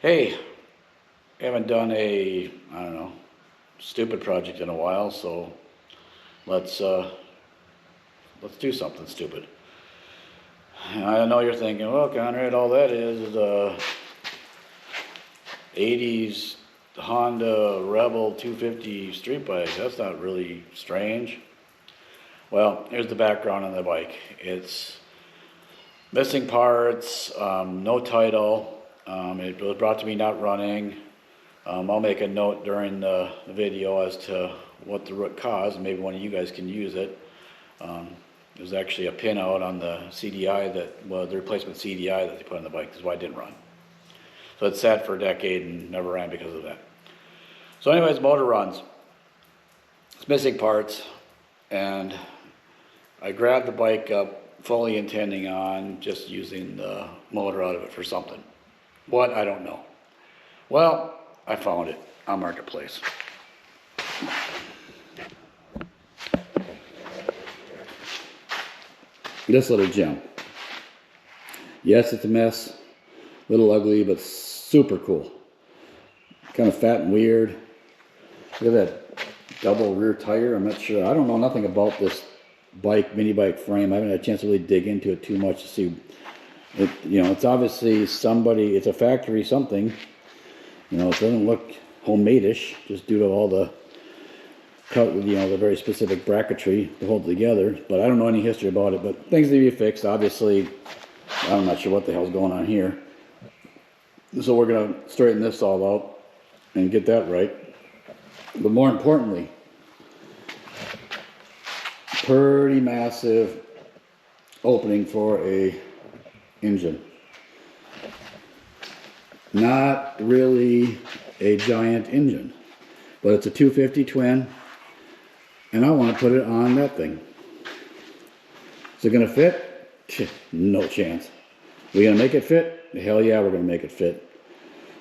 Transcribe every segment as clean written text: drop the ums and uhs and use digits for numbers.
Hey, haven't done a, I don't know, stupid project in a while, so let's uh, let's do something stupid. I know you're thinking, well, Conrad, all that is a 80s Honda Rebel 250 street bike. That's not really strange. Well, here's the background on the bike. It's missing parts, no title. It was brought to me not running. I'll make a note during the video as to what the root cause, and maybe one of you guys can use it. There's actually a pin out on the CDI the replacement CDI that they put on the bike. That's why it didn't run. So it sat for a decade and never ran because of that. So anyways, motor runs. It's missing parts, and I grabbed the bike up fully intending on just using the motor out of it for something. What? I don't know. Well, I found it on Marketplace. This little gem. Yes, it's a mess. A little ugly, but super cool. Kind of fat and weird. Look at that double rear tire. I'm not sure. I don't know nothing about this bike, mini bike frame. I haven't had a chance to really dig into it too much to see. It, it's obviously somebody, it's a factory something. It doesn't look homemade-ish, just due to all the the very specific bracketry to hold it together. But I don't know any history about it, but things need to be fixed. Obviously, I'm not sure what the hell's going on here. So we're going to straighten this all out and get that right. But more importantly, pretty massive opening for a engine. Not really a giant engine, but it's a 250 twin, and I want to put it on that thing. Is it going to fit? No chance. We going to make it fit? Hell yeah, we're going to make it fit.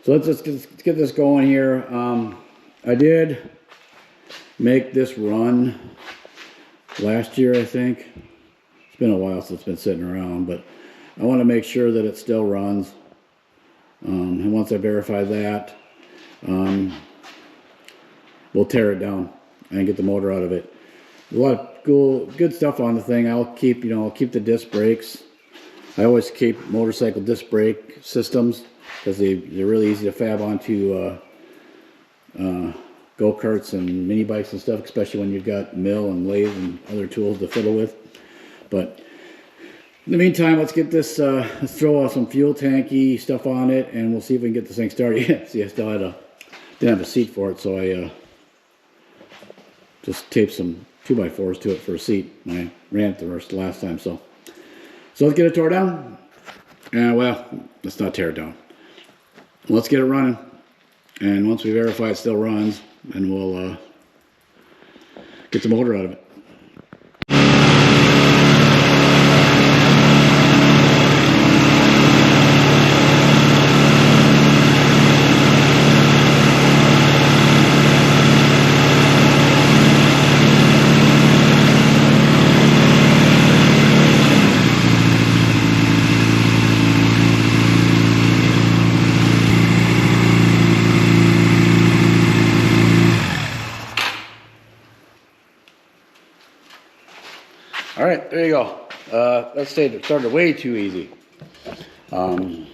So let's get this going here. I did make this run last year, I think. It's been a while since it's been sitting around, but I want to make sure that it still runs. And once I verify that, we'll tear it down and get the motor out of it. A lot of good stuff on the thing. I'll keep the disc brakes. I always keep motorcycle disc brake systems because they're really easy to fab onto go-karts and mini bikes and stuff, especially when you've got mill and lathe and other tools to fiddle with. But in the meantime, let's get this, let's throw some fuel tanky stuff on it, and we'll see if we can get this thing started. See, I still didn't have a seat for it, so I just taped some 2x4s to it for a seat when I ran it the last time. So let's get it tore down. Well, let's not tear it down. Let's get it running, and once we verify it still runs, then we'll get the motor out of it. All right, there you go. That started way too easy. Yeah,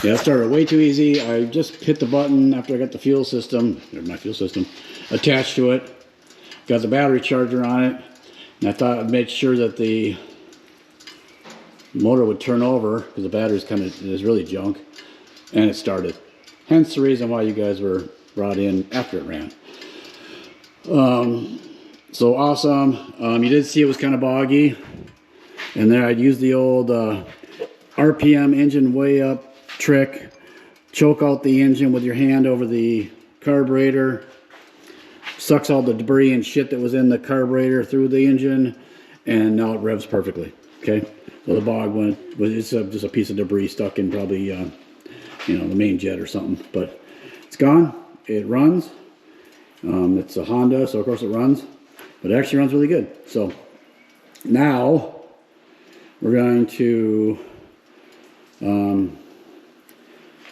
it started way too easy. I just hit the button after I got the fuel system, or my fuel system, attached to it. Got the battery charger on it, and I thought I'd make sure that the motor would turn over because the battery's is really junk, and it started. Hence the reason why you guys were brought in after it ran. So awesome. You did see it was kind of boggy, and then I'd use the old RPM engine way up trick. Choke out the engine with your hand over the carburetor. Sucks all the debris and shit that was in the carburetor through the engine, and now it revs perfectly. Okay, so the bog it's just a piece of debris stuck in probably the main jet or something, but it's gone. It runs. It's a Honda, so of course it runs. But it actually runs really good. So now we're going to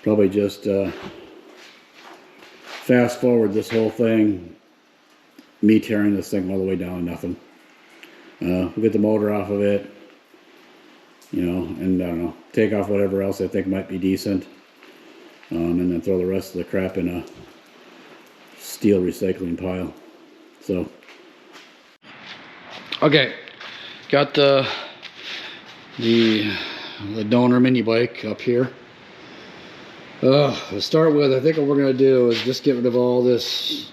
probably just fast forward this whole thing, me tearing this thing all the way down to nothing. We'll get the motor off of it, you know, and I don't know, take off whatever else I think might be decent, and then throw the rest of the crap in a steel recycling pile. So, okay, got the donor mini bike up here. To start with, I think what we're gonna do is just get rid of all this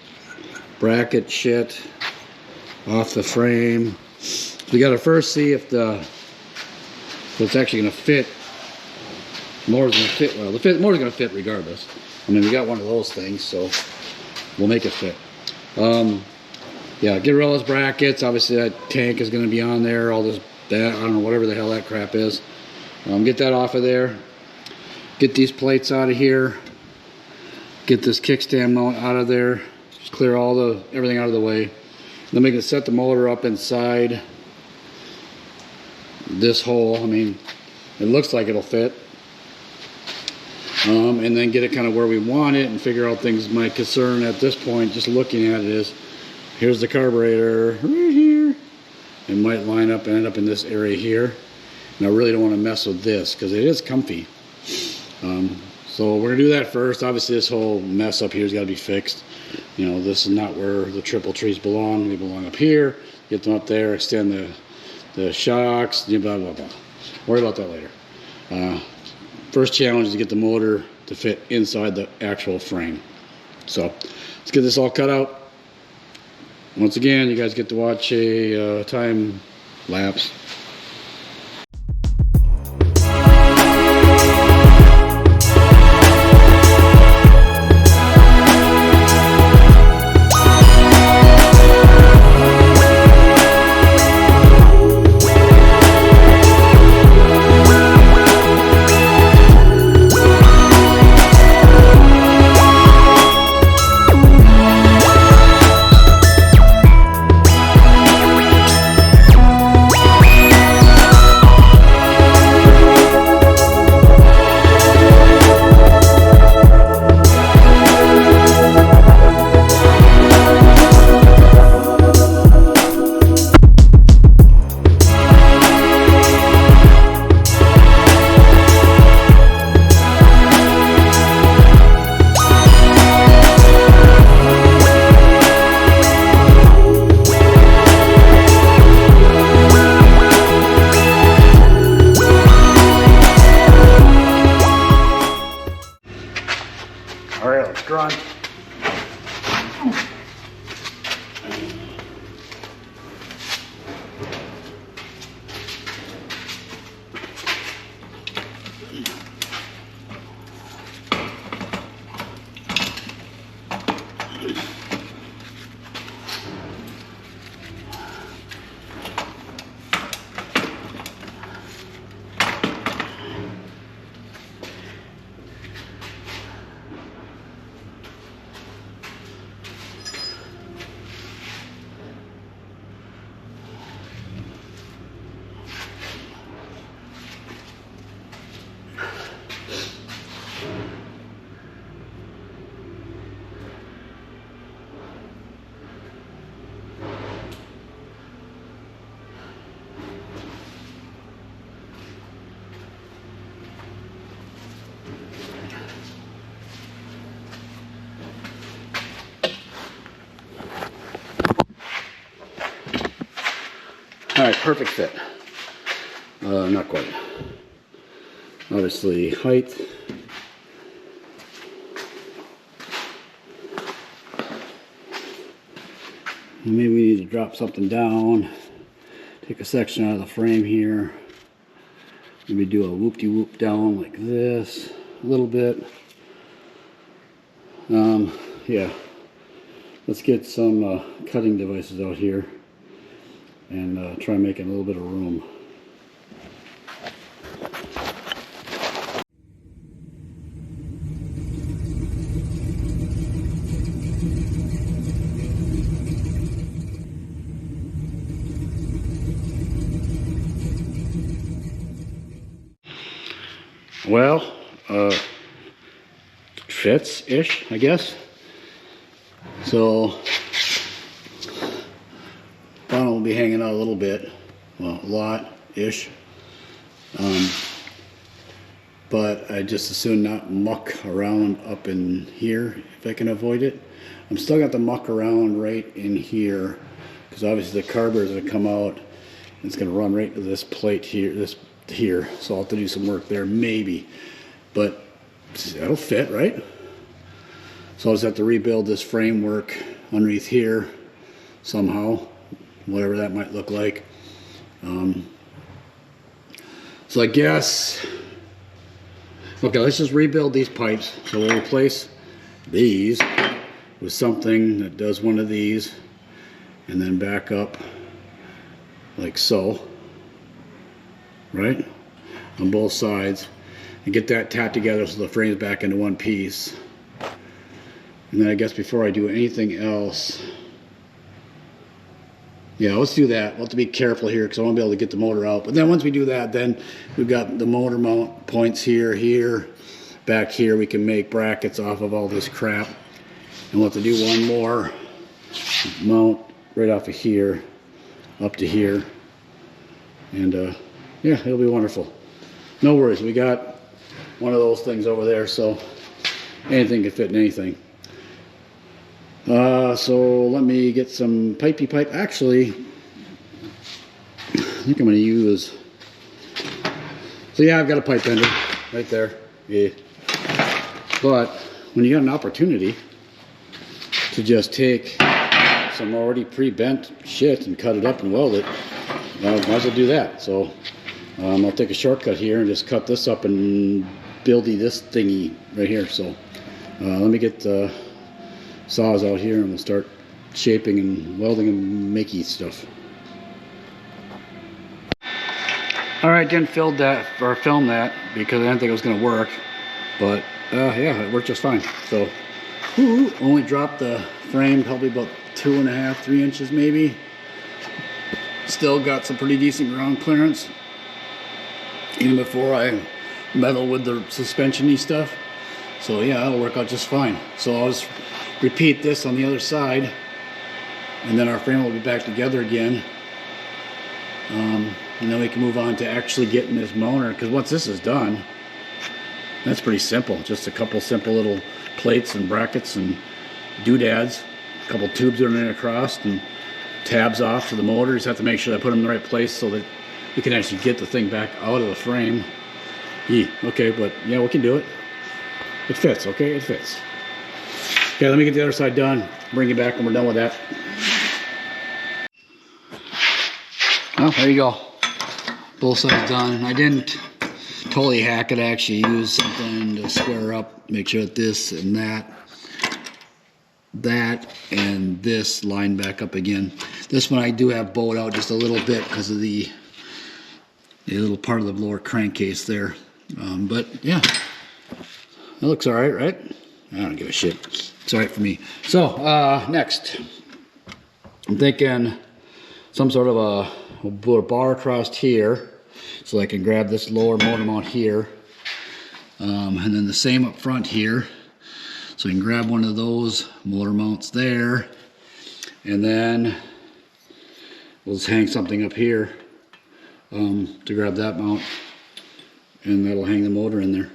bracket shit off the frame. We gotta first see if it's actually gonna fit. The motor's gonna fit well. The motor's gonna fit regardless. I mean, we got one of those things, so we'll make it fit. Yeah, get rid of those brackets. Obviously, that tank is gonna be on there. All this, I don't know, whatever the hell that crap is. Get that off of there. Get these plates out of here. Get this kickstand mount out of there. Just clear everything out of the way. Then we can set the motor up inside this hole. I mean, it looks like it'll fit. And then get it kind of where we want it and figure out things. My concern at this point, just looking at it, is here's the carburetor right here. It might line up and end up in this area here. And I really don't want to mess with this because it is comfy. So we're gonna do that first. Obviously, this whole mess up here has got to be fixed. You know, this is not where the triple trees belong. They belong up here. Get them up there. Extend the shocks. Blah blah blah. Worry about that later. First challenge is to get the motor to fit inside the actual frame. So let's get this all cut out. Once again, you guys get to watch a time lapse. Alright, let's grunt. Alright, perfect fit. Not quite. Obviously, height. Maybe we need to drop something down. Take a section out of the frame here. Maybe do a whoop-de-whoop down like this. A little bit. Yeah. Let's get some cutting devices out here and try making a little bit of room. Well, fits-ish, I guess. So bottom will be hanging out a little bit, well, a lot-ish. But I just as soon not muck around up in here if I can avoid it. I'm still got to muck around right in here because obviously the carburetor is going to come out and it's going to run right to this plate here, here. So I'll have to do some work there maybe, but that'll fit, right? So I'll just have to rebuild this framework underneath here somehow, whatever that might look like. So I guess, okay, let's just rebuild these pipes. So we'll replace these with something that does one of these and then back up like so, right? On both sides, and get that tacked together so the frame's back into one piece. And then I guess before I do anything else, yeah, let's do that. We'll have to be careful here because I won't be able to get the motor out. But then once we do that, then we've got the motor mount points here, here, back here. We can make brackets off of all this crap. And we'll have to do one more mount right off of here, up to here. And yeah, it'll be wonderful. No worries, we got one of those things over there, so anything can fit in anything. So let me get some pipey pipe. Actually, I think I'm going to use, so yeah, I've got a pipe bender right there. Yeah. But when you got an opportunity to just take some already pre-bent shit and cut it up and weld it, might as well do that. So I'll take a shortcut here and just cut this up and buildy this thingy right here. So let me get the saws out here and we'll start shaping and welding and makey stuff. Alright, didn't film that because I didn't think it was going to work, but yeah, it worked just fine. So only dropped the frame probably about 2.5, 3 inches maybe. Still got some pretty decent ground clearance even before I meddle with the suspension-y stuff. So yeah, that'll work out just fine. So I'll just repeat this on the other side and then our frame will be back together again. And then we can move on to actually getting this motor, because once this is done, that's pretty simple. Just a couple simple little plates and brackets and doodads, a couple tubes running across and tabs off to the motor. Just have to make sure I put them in the right place so that we can actually get the thing back out of the frame. Okay, but yeah, we can do it. It fits, okay, it fits. Okay, let me get the other side done, bring it back when we're done with that. Well, there you go. Both sides done. I didn't totally hack it. I actually used something to square up, make sure that this and that and this line back up again. This one I do have bowed out just a little bit because of the little part of the lower crankcase there. But yeah, that looks all right, right? I don't give a shit. It's all right for me. So next, I'm thinking some sort of we'll put a bar across here so I can grab this lower motor mount here, and then the same up front here, so we can grab one of those motor mounts there, and then we'll just hang something up here to grab that mount, and that'll hang the motor in there.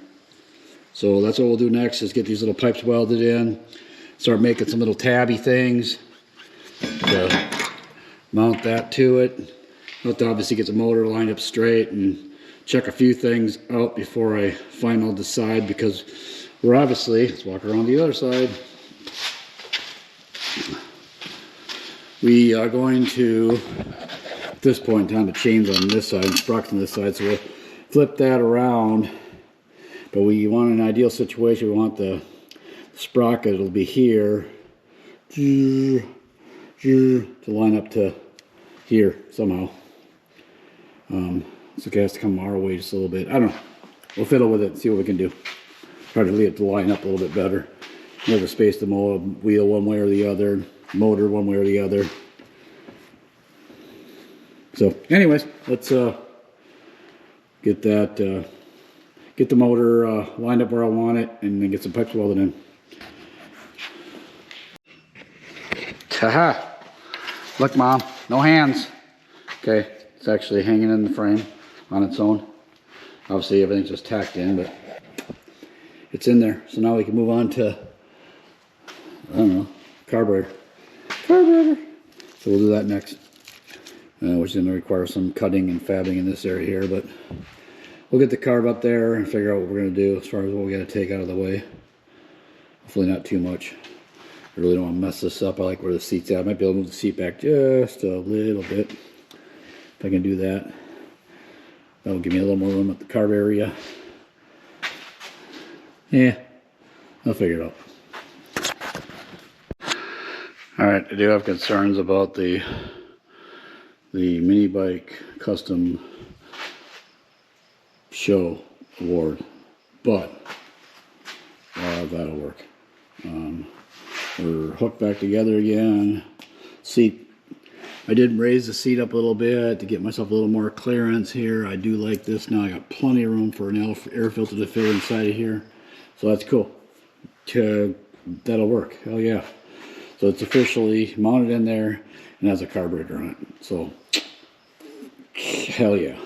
So that's what we'll do next, is get these little pipes welded in, start making some little tabby things to mount that to it. I'll have to obviously get the motor lined up straight and check a few things out before I final decide, because we're obviously, let's walk around the other side. We are going to, at this point in time, the chain's on this side and sprocket's on this side, so we'll flip that around. But we want an ideal situation, we want the sprocket, it'll be here, to line up to here somehow. So it has to come our way just a little bit. I don't know. We'll fiddle with it and see what we can do. Try to leave it to line up a little bit better. Never space the wheel one way or the other, motor one way or the other. So anyways, let's get get the motor lined up where I want it, and then get some pipes welded in. Haha! Look, Mom, no hands. Okay, it's actually hanging in the frame on its own. Obviously, everything's just tacked in, but it's in there. So now we can move on to, I don't know, carburetor. So we'll do that next, which is going to require some cutting and fabbing in this area here, but we'll get the carb up there and figure out what we're going to do as far as what we got to take out of the way. Hopefully not too much. I really don't want to mess this up. I like where the seat's at. I might be able to move the seat back just a little bit. If I can do that, that'll give me a little more room at the carb area. Yeah, I'll figure it out. Alright, I do have concerns about the mini bike custom show award, but that'll work. We're hooked back together again. Seat, I did raise the seat up a little bit to get myself a little more clearance here. I do like this now. I got plenty of room for an air filter to fit inside of here, so that's cool. That'll work. Hell yeah! So it's officially mounted in there and has a carburetor on it. So hell yeah.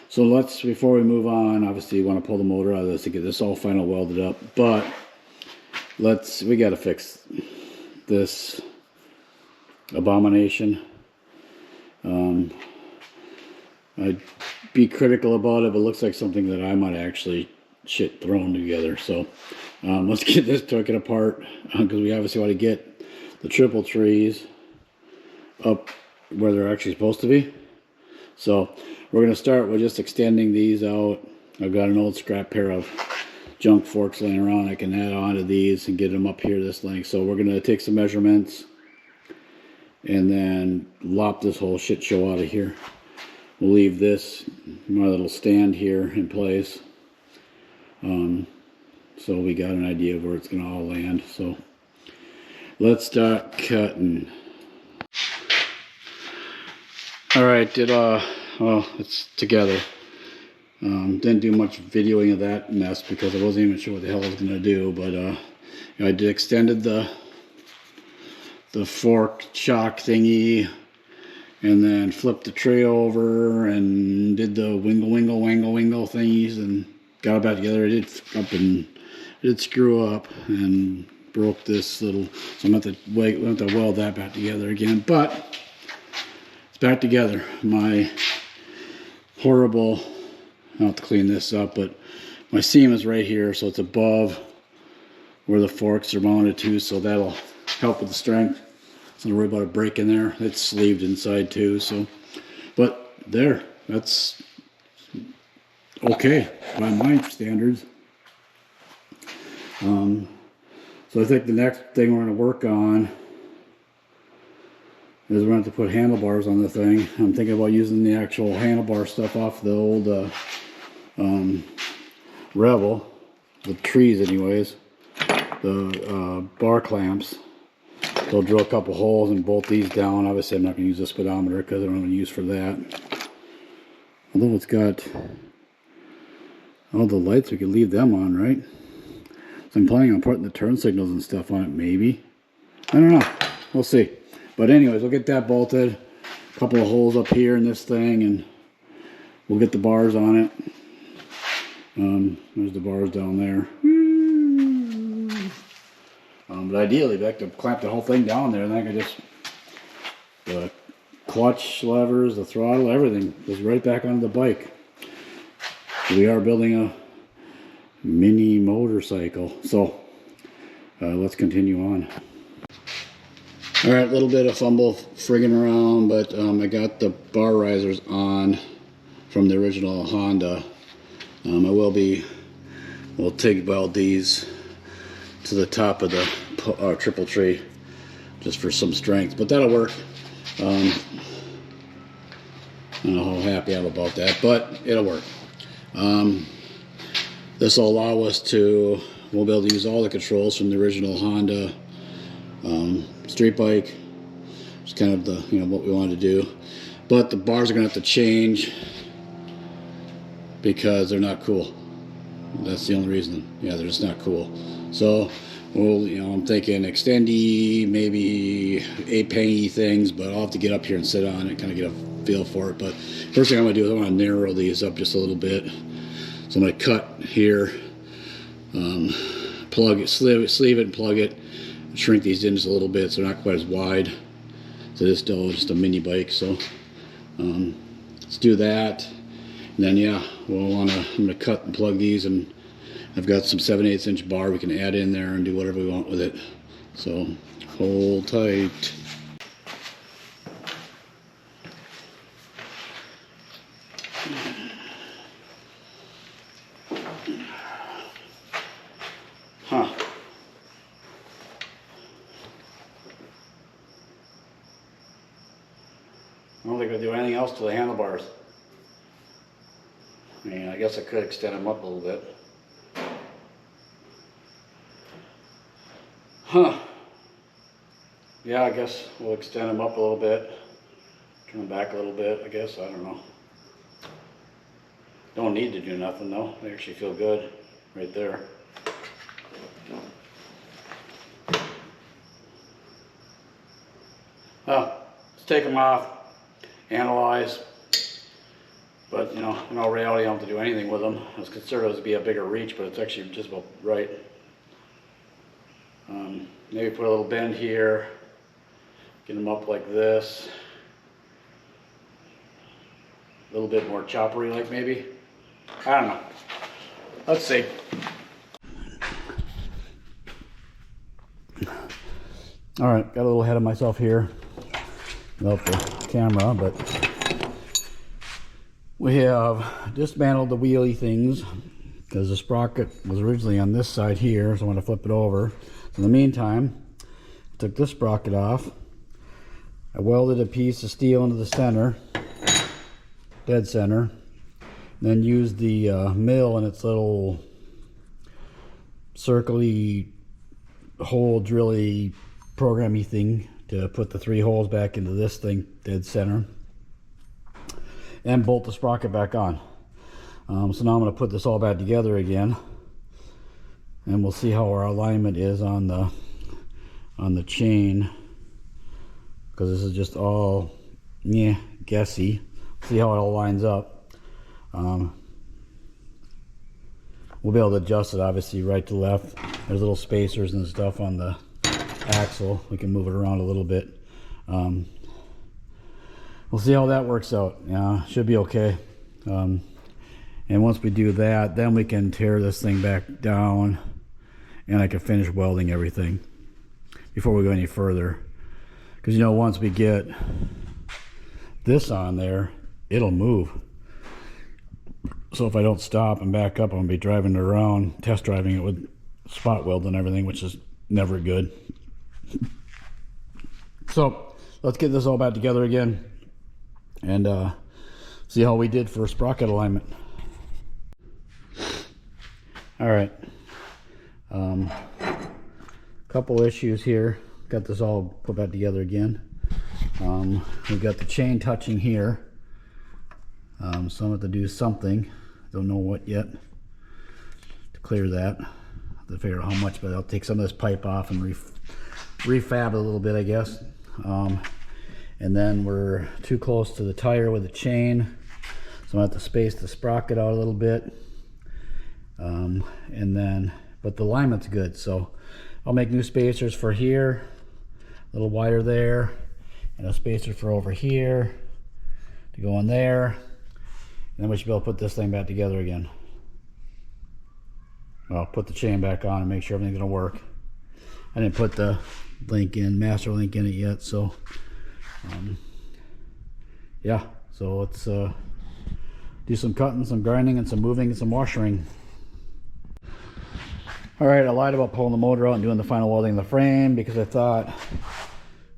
So let's, before we move on, obviously you want to pull the motor out of this to get this all final welded up, but we got to fix this abomination. I'd be critical about it, but it looks like something that I might actually thrown together. So let's get this taken apart, because we obviously want to get the triple trees up where they're actually supposed to be. So we're going to start with just extending these out. I've got an old scrap pair of junk forks laying around. I can add on to these and get them up here this length. So we're going to take some measurements and then lop this whole shit show out of here. We'll leave this, my little stand here in place. So we got an idea of where it's going to all land. So let's start cutting. All right, well, it's together. Didn't do much videoing of that mess because I wasn't even sure what the hell I was going to do, but I did extended the fork shock thingy, and then flipped the tray over and did the wingle thingies and got it back together. I did screw up and broke this little, so I'm going to have to weld that back together again, but it's back together. My horrible, I'll have to clean this up, but my seam is right here, so it's above where the forks are mounted to, so that'll help with the strength. So don't worry about it breaking there. It's sleeved inside too, so, but there, that's okay by my standards. So I think the next thing we're going to work on is we're going to have to put handlebars on the thing. I'm thinking about using the actual handlebar stuff off the old Rebel, the trees anyways, the bar clamps. So I'll drill a couple holes and bolt these down. Obviously I'm not going to use a speedometer because I don't have any use for that. Although it's got all the lights, we could leave them on, right? So I'm planning on putting the turn signals and stuff on it, maybe. I don't know. We'll see. But anyways, we'll get that bolted. A couple of holes up here in this thing, and we'll get the bars on it. There's the bars down there. But ideally, I'd like to clamp the whole thing down there, and then I can just, the clutch levers, the throttle, everything goes right back onto the bike. We are building a mini motorcycle, so let's continue on. Alright, a little bit of fumble frigging around, but I got the bar risers on from the original Honda. We'll TIG weld these to the top of the triple tree just for some strength, but that'll work. I don't know how happy I'm about that, but it'll work. This will allow us to, we'll be able to use all the controls from the original Honda street bike. It's kind of the, what we wanted to do. But the bars are going to have to change because they're not cool. That's the only reason. Yeah, they're just not cool. So, well, you know, I'm thinking extendy, maybe 8-penny things, but I'll have to get up here and sit on it, kind of get a feel for it. But first thing I'm going to do is I want to narrow these up just a little bit. So I'm going to cut here, plug it, sleeve it and plug it, shrink these in just a little bit so they're not quite as wide. So this is still just a mini bike. So let's do that. And then yeah, I'm gonna cut and plug these, and I've got some 7/8 inch bar we can add in there and do whatever we want with it. So hold tight. Huh. I don't think I'll do anything else to the handlebars. I mean, I guess I could extend them up a little bit. Huh. Yeah, I guess we'll extend them up a little bit. Turn them back a little bit, I guess. I don't know. Don't need to do nothing though. They actually feel good right there. Let's take them off, analyze. But, you know, in all reality, I don't have to do anything with them. I was considered it to be a bigger reach, but it's actually just about right. Maybe put a little bend here, get them up like this. A little bit more choppery like maybe. I don't know. Let's see. All right, got a little ahead of myself here without the camera, but we have dismantled the wheelie things because the sprocket was originally on this side here, so I'm going to flip it over. So in the meantime, I took this sprocket off. I welded a piece of steel into the center, dead center, and then used the mill and its little circly hole drilly programmy thing to put the 3 holes back into this thing, dead center, and bolt the sprocket back on. So now I'm going to put this all back together again, and we'll see how our alignment is on the chain, because this is just all guessy. See how it all lines up. We'll be able to adjust it obviously right to left. There's little spacers and stuff on the axle. We can move it around a little bit. We'll see how that works out. Yeah, should be okay. And once we do that, then we can tear this thing back down, and I can finish welding everything before we go any further. Because, you know, once we get this on there, it'll move. So if I don't stop and back up, I'm going to be driving it around, test driving it with spot weld and everything, which is never good. So let's get this all back together again and see how we did for sprocket alignment. All right, couple issues here. Got this all put back together again. We've got the chain touching here, so I'm going to have to do something. Don't know what yet to clear that. I have to figure out how much, but I'll take some of this pipe off and refab it a little bit, I guess. And then we're too close to the tire with the chain, so I'm going to have to space the sprocket out a little bit. And then, but the alignment's good, so I'll make new spacers for here, a little wider there, and a spacer for over here to go in there, and then we should be able to put this thing back together again. Well, put the chain back on and make sure everything's gonna work. I didn't put the link in, master link in it yet, so yeah, so let's do some cutting, some grinding, and some moving, and some washing. All right, I lied about pulling the motor out and doing the final welding of the frame because I thought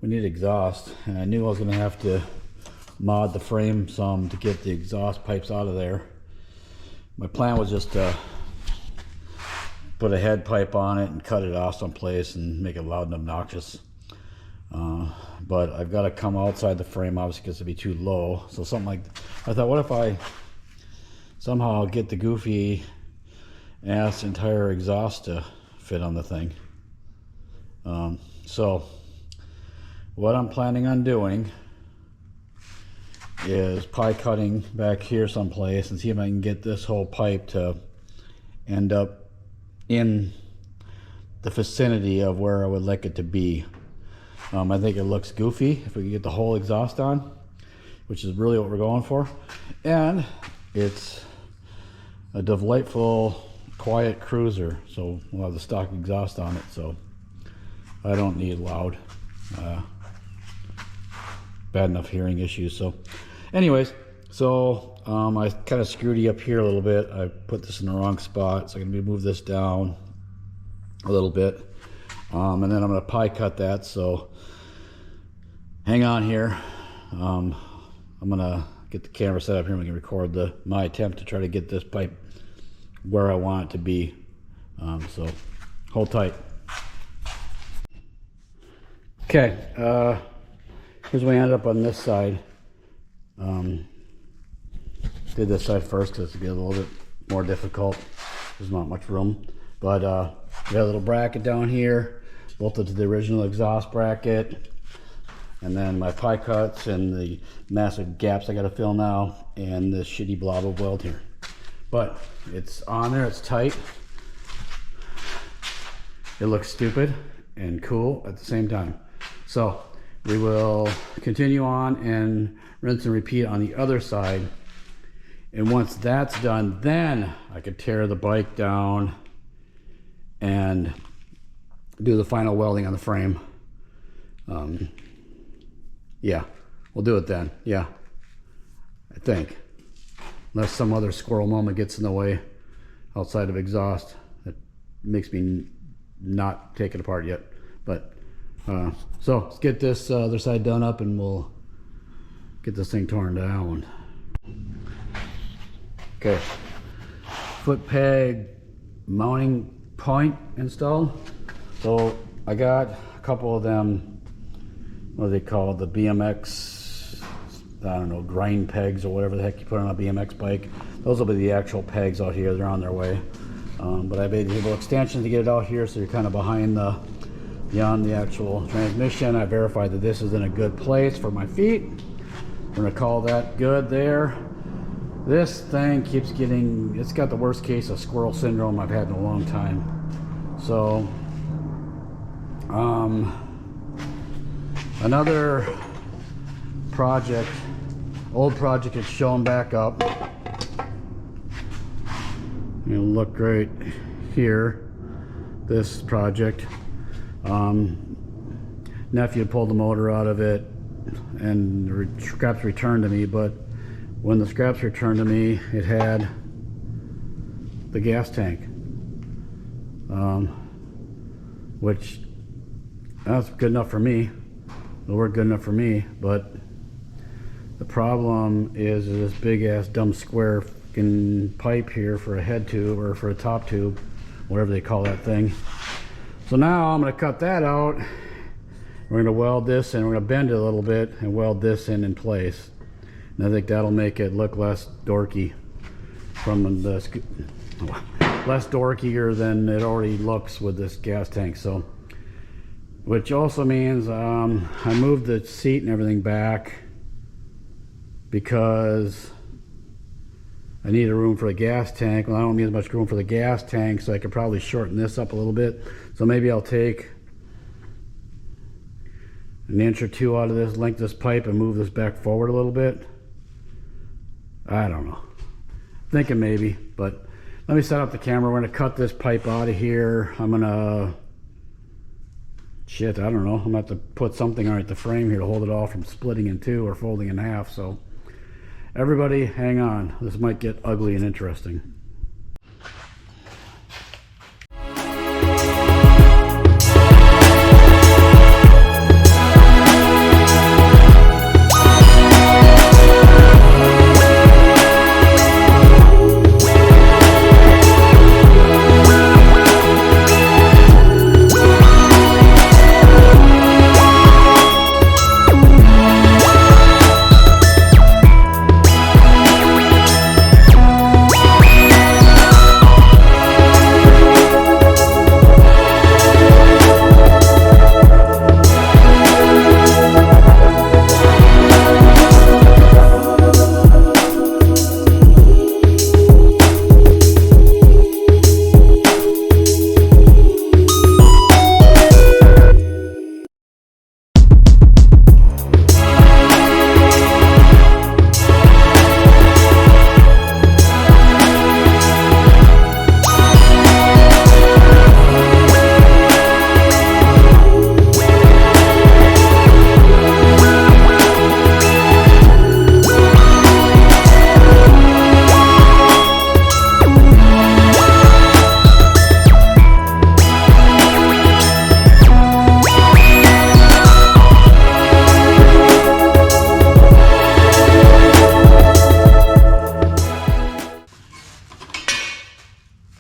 we needed exhaust, and I knew I was going to have to mod the frame some to get the exhaust pipes out of there. My plan was just to put a head pipe on it and cut it off someplace and make it loud and obnoxious. But I've got to come outside the frame, obviously, because it'd be too low. So something like, I thought, what if I somehow I'll get the goofy ass entire exhaust to fit on the thing. So what I'm planning on doing is pie cutting back here someplace and see if I can get this whole pipe to end up in the vicinity of where I would like it to be. I think it looks goofy if we can get the whole exhaust on, which is really what we're going for. And it's a delightful, quiet cruiser, so we'll have the stock exhaust on it, so I don't need loud. Bad enough hearing issues. So anyways, so I kind of screwed you up here a little bit. I put this in the wrong spot, so I'm going to move this down a little bit, and then I'm going to pie cut that. So hang on here. I'm going to get the camera set up here and we can record my attempt to try to get this pipe where I want it to be. So hold tight. Okay, here's where I ended up on this side. Did this side first because it's a little bit more difficult. There's not much room, but we got a little bracket down here, bolted to the original exhaust bracket, and then my pie cuts and the massive gaps I got to fill now, and this shitty blob of weld here. But it's on there, it's tight. It looks stupid and cool at the same time. So we will continue on and rinse and repeat on the other side. And once that's done, then I could tear the bike down and do the final welding on the frame. Yeah, we'll do it then. Yeah, I think. Unless some other squirrel moment gets in the way outside of exhaust that makes me not take it apart yet. But so let's get this other side done up and we'll get this thing torn down. Okay, foot peg mounting point installed. So I got a couple of them, what do they call it, the BMX, I don't know, grind pegs or whatever the heck you put on a BMX bike. Those will be the actual pegs out here. They're on their way. But I made these little extensions to get it out here so you're kind of beyond the actual transmission. I verified that this is in a good place for my feet. We're gonna call that good there. This thing keeps getting, it's got the worst case of squirrel syndrome I've had in a long time. So, another project, old project is showing back up. You look right here, this project. Nephew pulled the motor out of it and the scraps returned to me, but when the scraps returned to me, it had the gas tank, which that's good enough for me. It'll work good enough for me, but the problem is this big ass dumb square fucking pipe here for a head tube or for a top tube, whatever they call that thing. So now I'm going to cut that out. We're going to weld this and we're going to bend it a little bit and weld this in place. And I think that'll make it look less dorky from the less dorkier than it already looks with this gas tank. So, which also means I moved the seat and everything back because I need a room for the gas tank. Well, I don't need as much room for the gas tank, so I could probably shorten this up a little bit. So maybe I'll take an inch or two out of this, length this pipe and move this back forward a little bit. I don't know. Thinking maybe, but let me set up the camera. We're gonna cut this pipe out of here. I'm gonna, shit, I don't know. I'm gonna have to put something on the frame here to hold it all from splitting in two or folding in half. So everybody hang on. This might get ugly and interesting.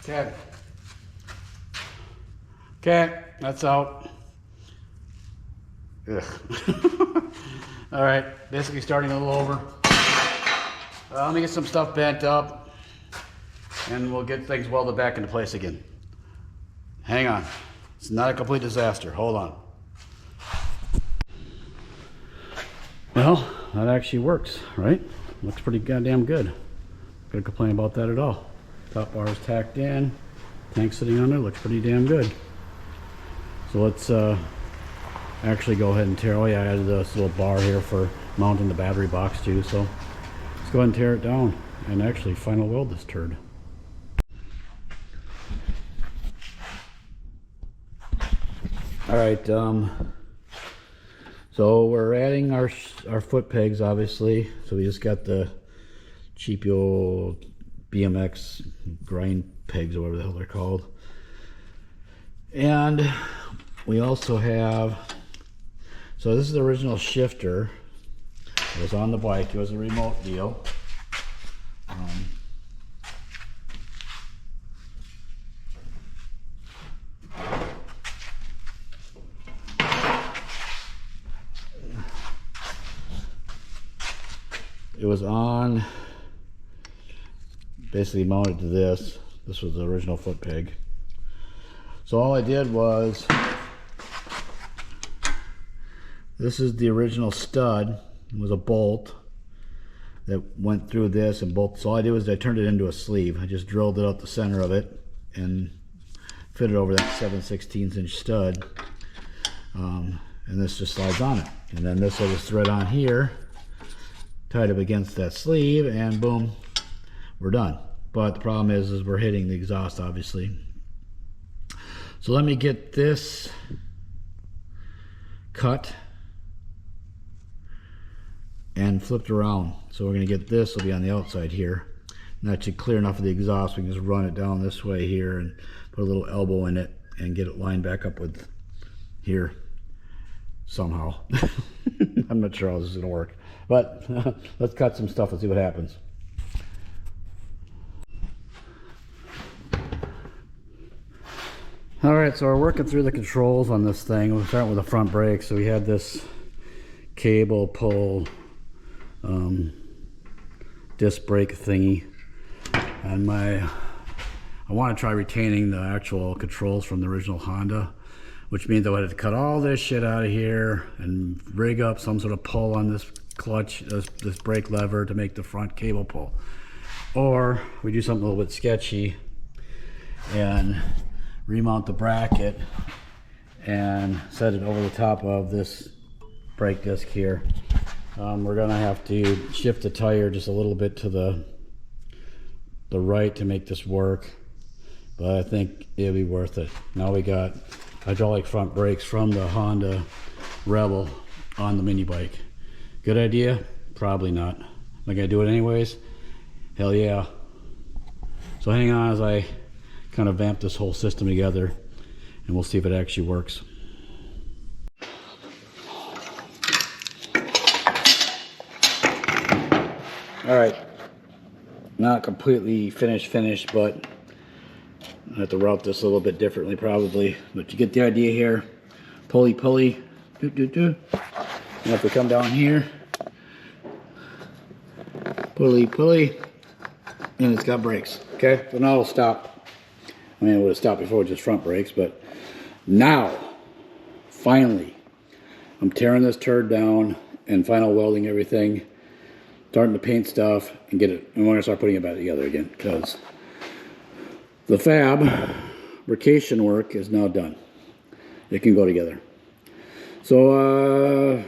Okay. Okay, that's out. Ugh. All right, basically starting a little over. Let me get some stuff bent up and we'll get things welded back into place again. Hang on. It's not a complete disaster. Hold on. Well, that actually works, right? Looks pretty goddamn good. Not gonna complain about that at all. Top bar is tacked in. Tank sitting on there. Looks pretty damn good. So let's actually go ahead and tear. Oh yeah, I added this little bar here for mounting the battery box too. So let's go ahead and tear it down and actually final weld this turd. All right, so we're adding our foot pegs, obviously. So we just got the cheap old BMX grind pegs or whatever the hell they're called. And we also have, so this is the original shifter. It was on the bike. It was a remote deal. It was on, basically mounted to this. This was the original foot peg. So all I did was, this is the original stud. It was a bolt that went through this and bolt. So all I did was I turned it into a sleeve. I just drilled it out the center of it and fitted over that 7/16 inch stud. And this just slides on it. And then this will just thread on here, tied up against that sleeve, and boom, we're done. But the problem is we're hitting the exhaust, obviously. So let me get this cut and flipped around. So we're gonna get this, will be on the outside here. And that should clear enough of the exhaust. We can just run it down this way here and put a little elbow in it and get it lined back up with here somehow. I'm not sure how this is gonna work, but let's cut some stuff and see what happens. All right, so we're working through the controls on this thing. We're starting with the front brake. So we had this cable pull disc brake thingy, and I want to try retaining the actual controls from the original Honda, which means I would have to cut all this shit out of here and rig up some sort of pull on this clutch, this brake lever to make the front cable pull. Or we do something a little bit sketchy and remount the bracket and set it over the top of this brake disc here. We're gonna have to shift the tire just a little bit to the right to make this work, but I think it'll be worth it. Now we got hydraulic front brakes from the Honda Rebel on the mini bike. Good idea? Probably not. Am I gonna do it anyways? Hell yeah. So hang on as I kind of vamp this whole system together and we'll see if it actually works. All right, not completely finished, but I have to route this a little bit differently probably, but you get the idea here. Pulley, do. And if we come down here, pulley, and it's got brakes. Okay, so now it'll stop. I mean, it would have stopped before with just front brakes, but now, finally, I'm tearing this turd down and final welding everything, starting to paint stuff and get it, and we're gonna start putting it back together again because the fabrication work is now done. It can go together. So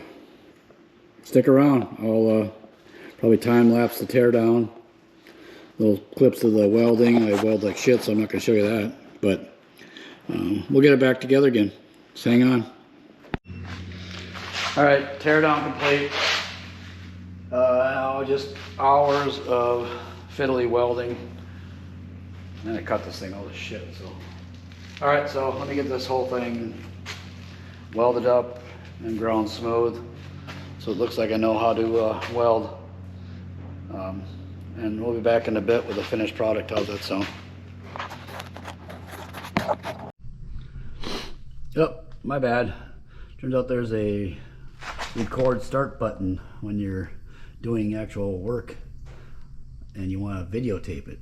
stick around. I'll probably time lapse the tear down. Little clips of the welding. I weld like shit, so I'm not gonna show you that. But we'll get it back together again. Just hang on. All right, tear down complete. Now just hours of fiddly welding. And I cut this thing all to shit. So, all right, so let me get this whole thing welded up and ground smooth, so it looks like I know how to weld. And we'll be back in a bit with a finished product. How's that sound? my bad. Turns out there's a record start button when you're doing actual work and you want to videotape it.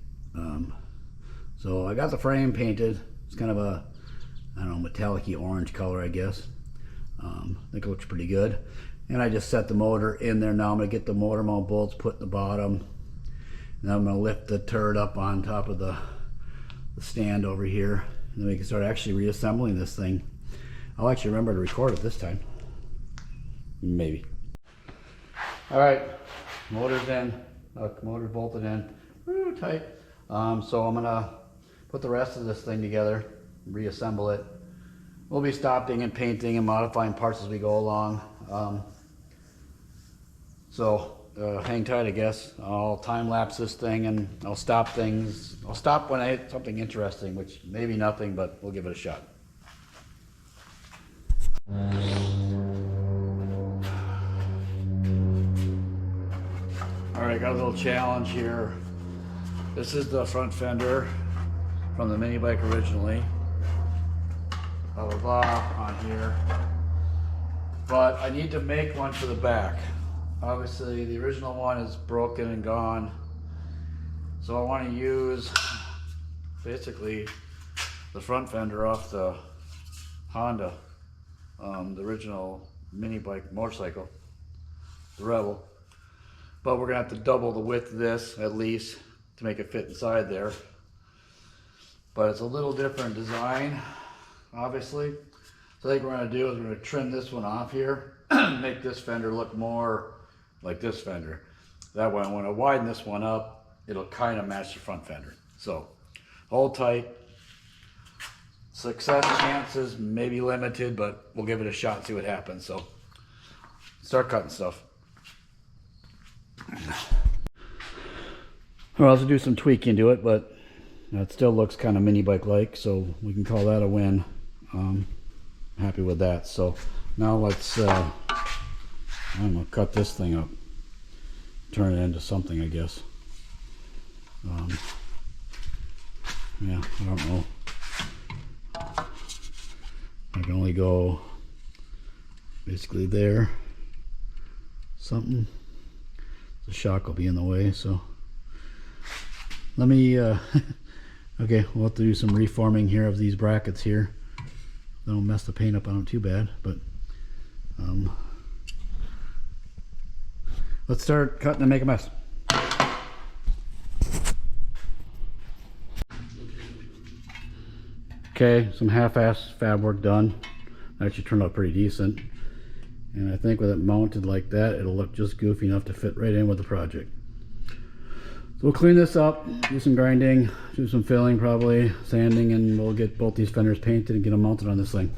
So I got the frame painted. It's kind of a, I don't know, metallic-y orange color, I guess. I think it looks pretty good. And I just set the motor in there now. I'm going to get the motor mount bolts put in the bottom. And I'm going to lift the turret up on top of the stand over here. And then we can start actually reassembling this thing. I'll actually remember to record it this time. Maybe. Alright, motor's in. Motor's bolted in. Woo, tight. So I'm going to put the rest of this thing together, reassemble it. We'll be stopping and painting and modifying parts as we go along. Hang tight, I guess. I'll time lapse this thing and I'll stop things. I'll stop when I hit something interesting, which may be nothing, but we'll give it a shot. Alright, got a little challenge here. This is the front fender from the mini bike originally. Blah blah blah on here. But I need to make one for the back. Obviously the original one is broken and gone. So I want to use basically the front fender off the Honda, the original mini bike motorcycle, the Rebel. But we're gonna have to double the width of this at least to make it fit inside there. But it's a little different design, obviously. So I think what we're gonna do is we're gonna trim this one off here, make this fender look more like this fender. That way, when I widen this one up, it'll kind of match the front fender. So hold tight. Success chances may be limited, but we'll give it a shot and see what happens. So start cutting stuff. I'll also do some tweaking to it, but it still looks kind of mini bike like, so we can call that a win. Happy with that. So now let's I'm gonna cut this thing up, turn it into something, I guess. Yeah, I don't know. I can only go basically there. Something. The shock will be in the way, so let me okay, we'll have to do some reforming here of these brackets here. Don't mess the paint up on them too bad, but let's start cutting and make a mess. Okay, some half-ass fab work done. Actually turned out pretty decent. And I think with it mounted like that, it'll look just goofy enough to fit right in with the project. So we'll clean this up, do some grinding, do some filling probably, sanding, and we'll get both these fenders painted and get them mounted on this thing.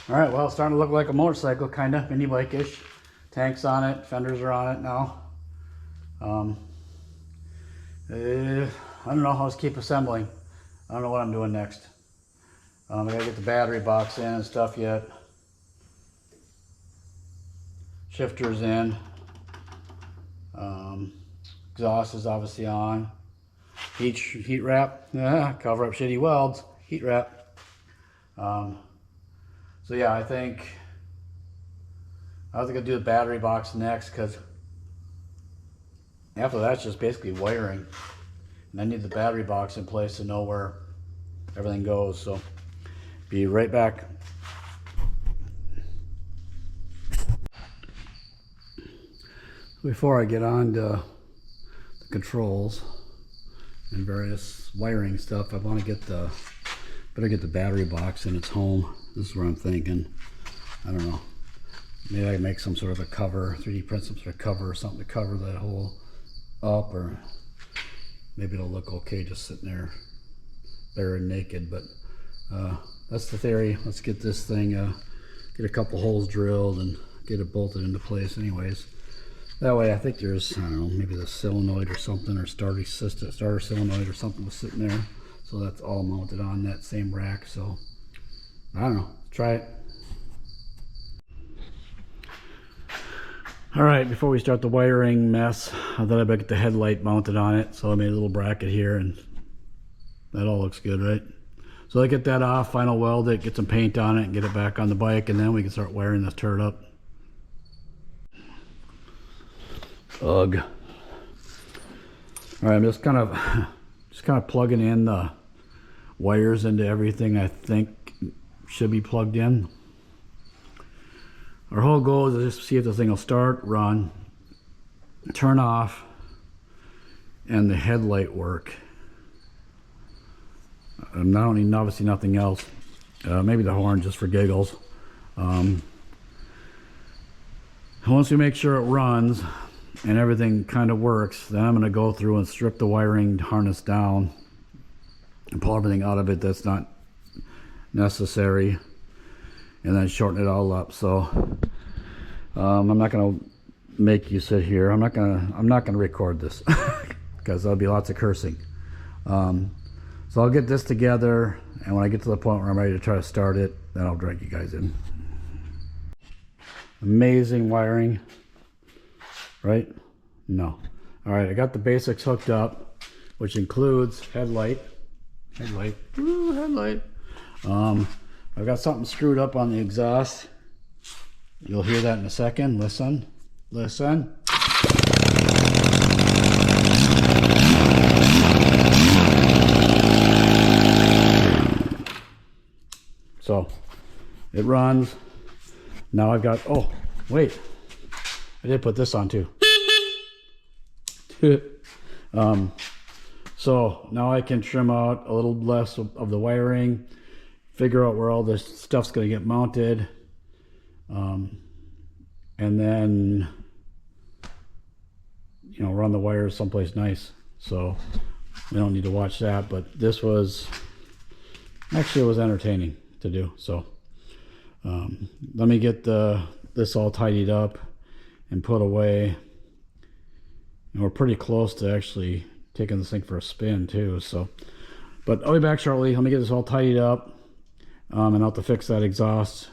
Alright, well, it's starting to look like a motorcycle, kind of, mini bike-ish. Tanks on it, fenders are on it now. I don't know, I'll just keep assembling. I don't know what I'm doing next. I gotta get the battery box in and stuff yet. Shifter's in. Exhaust is obviously on. Heat wrap. Yeah, cover up shitty welds. Heat wrap. So yeah, I think I'll do the battery box next, because after that's just basically wiring. And I need the battery box in place to know where everything goes. So be right back. Before I get on to the controls and various wiring stuff, I want to better get the battery box in its home. This is what I'm thinking. I don't know. Maybe I can make some sort of a cover, 3D print some sort of cover or something to cover that hole up, or maybe it'll look okay just sitting there bare and naked. But that's the theory. Let's get this thing, get a couple holes drilled and get it bolted into place anyways. That way I think there's, I don't know, maybe the solenoid or something, or starter solenoid or something was sitting there. So that's all mounted on that same rack. So I don't know, try it. All right, before we start the wiring mess, I thought I'd better get the headlight mounted on it. So I made a little bracket here, and that all looks good, right? So I get that off, final weld it, get some paint on it, and get it back on the bike, and then we can start wiring this turd up. Ugh. All right, I'm just kind of plugging in the wires into everything I think should be plugged in. Our whole goal is to just see if the thing will start, run, turn off, and the headlight work. Obviously nothing else. Maybe the horn just for giggles. Once we make sure it runs and everything kind of works, then I'm going to go through and strip the wiring harness down and pull everything out of it that's not necessary, and then shorten it all up. So I'm not going to make you sit here. I'm not going to record this because there'll be lots of cursing. So I'll get this together, and when I get to the point where I'm ready to try to start it, then I'll drag you guys in. Amazing wiring, right? No. All right, I got the basics hooked up, which includes headlight. Ooh, headlight. I've got something screwed up on the exhaust. You'll hear that in a second. Listen. So it runs. Now I've got, oh wait, I did put this on too. So now I can trim out a little less of the wiring, figure out where all this stuff's going to get mounted, and then, you know, run the wires someplace nice. So we don't need to watch that, but this was, actually it was entertaining to do. So let me get this all tidied up and put away. And we're pretty close to actually taking this thing for a spin too. So, but I'll be back shortly. Let me get this all tidied up, and I'll have to fix that exhaust.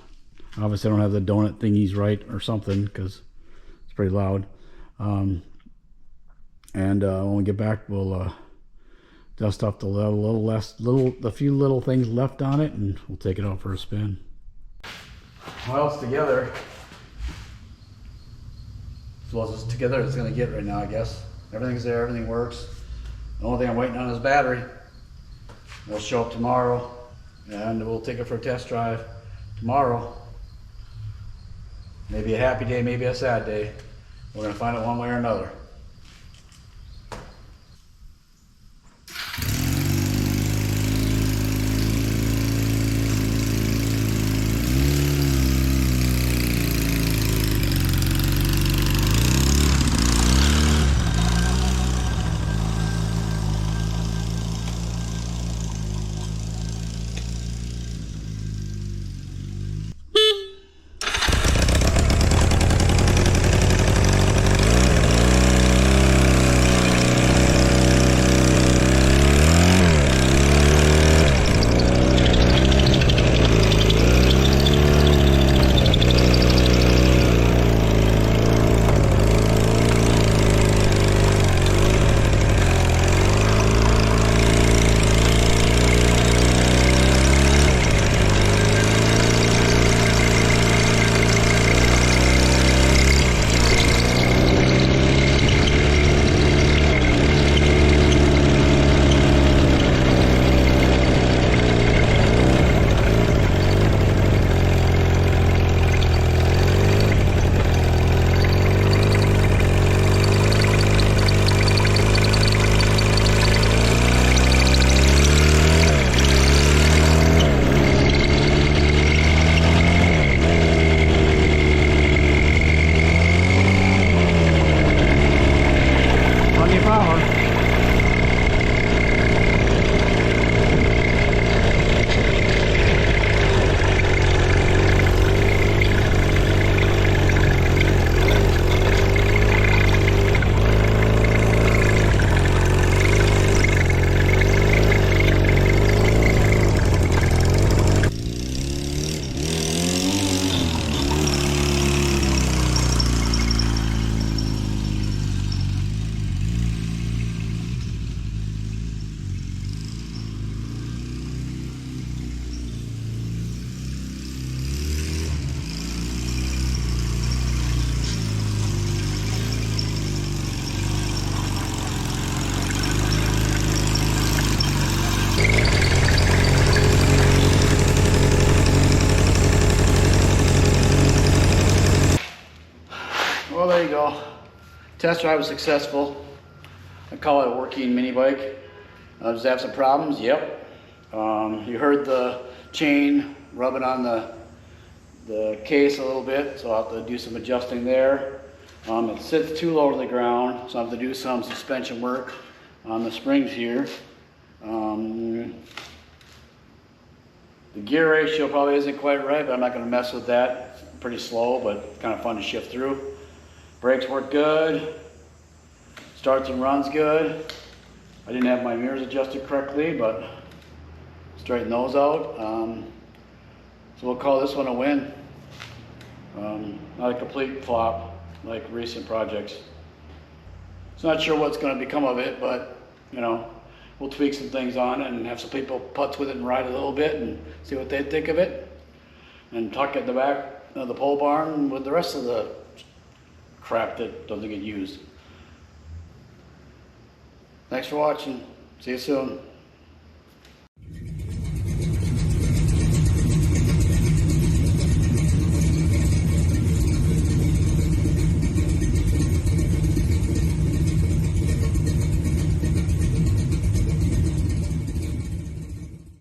Obviously I don't have the donut thingies right or something because it's pretty loud. And when we get back, we'll dust off the few little things left on it, and we'll take it out for a spin. Well, it's together. As well as it's together it's going to get right now, I guess. Everything's there, everything works. The only thing I'm waiting on is battery. It'll show up tomorrow, and we'll take it for a test drive tomorrow. Maybe a happy day, maybe a sad day. We're going to find out one way or another. Test drive was successful. I call it a working mini bike. Does it have some problems? Yep. You heard the chain rubbing on the case a little bit, so I'll have to do some adjusting there. It sits too low to the ground, so I have to do some suspension work on the springs here. The gear ratio probably isn't quite right, but I'm not going to mess with that. It's pretty slow, but kind of fun to shift through. Brakes work good. Starts and runs good. I didn't have my mirrors adjusted correctly, but straighten those out. So we'll call this one a win. Not a complete flop like recent projects. So not sure what's going to become of it, but you know, we'll tweak some things on it and have some people putz with it and ride a little bit and see what they think of it. And tuck it in the back of the pole barn with the rest of the crap that doesn't get used. Thanks for watching. See you soon.